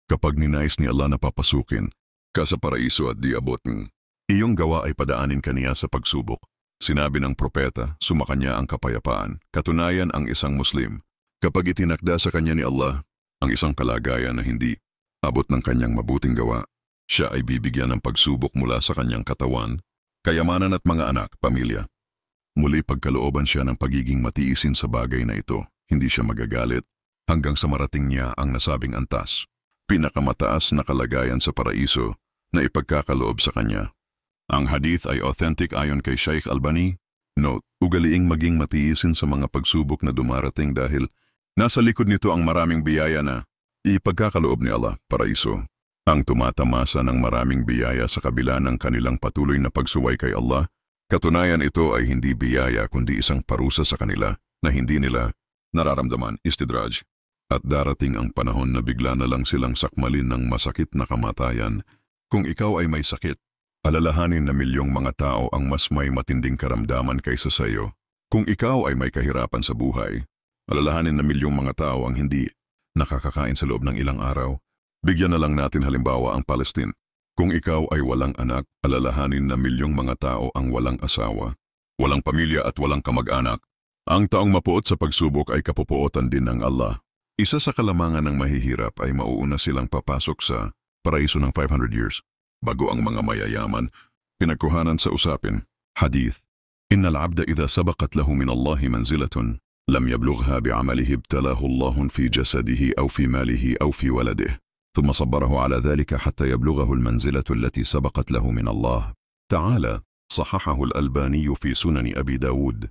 Kapag ninais ni Allah na papasukin ka sa paraiso at di abot ng iyong gawa ay padaanin kaniya sa pagsubok. Sinabi ng propeta, sumakanya ang kapayapaan. Katunayan ang isang Muslim, kapag itinakda sa kanya ni Allah ang isang kalagayan na hindi abot ng kanyang mabuting gawa, siya ay bibigyan ng pagsubok mula sa kanyang katawan, kayamanan at mga anak, pamilya. Muli pagkalooban siya ng pagiging matiisin sa bagay na ito, hindi siya magagalit hanggang sa marating niya ang nasabing antas, pinakamataas na kalagayan sa paraiso na ipagkakaloob sa kanya. Ang hadith ay authentic ayon kay Sheikh Albani. Note, ugaliing maging matiisin sa mga pagsubok na dumarating dahil nasa likod nito ang maraming biyaya na ipagkakaloob ni Allah, paraiso. Ang tumatamasa ng maraming biyaya sa kabila ng kanilang patuloy na pagsuway kay Allah, katunayan ito ay hindi biyaya kundi isang parusa sa kanila na hindi nila nararamdaman, istidraj. At darating ang panahon na bigla na lang silang sakmalin ng masakit na kamatayan. Kung ikaw ay may sakit, alalahanin na milyong mga tao ang mas may matinding karamdaman kaysa sa iyo. Kung ikaw ay may kahirapan sa buhay, alalahanin na milyong mga tao ang hindi nakakakain sa loob ng ilang araw. Bigyan na lang natin halimbawa ang Palestine. Kung ikaw ay walang anak, alalahanin na milyong mga tao ang walang asawa, walang pamilya at walang kamag-anak. Ang taong mapuot sa pagsubok ay kapupuotan din ng Allah. Isa sa kalamangan ng mahihirap ay mauuna silang papasok sa paraiso ng 500 years, bago ang mga mayayaman. Pinagkuhanan sa usapin, hadith, Innal abda idha sabaqat lahu min Allahi manzilatun, lam yablugha bi'amalihi ibtalahu Allahun fi jasadihi aw fi malihi aw fi waladihi, thumma sabbarahu ala dhalika hatta yablughahu almanzilatu allati sabaqat lahu min Allah. Ta'ala, صححه الألباني في سنن أبي داود.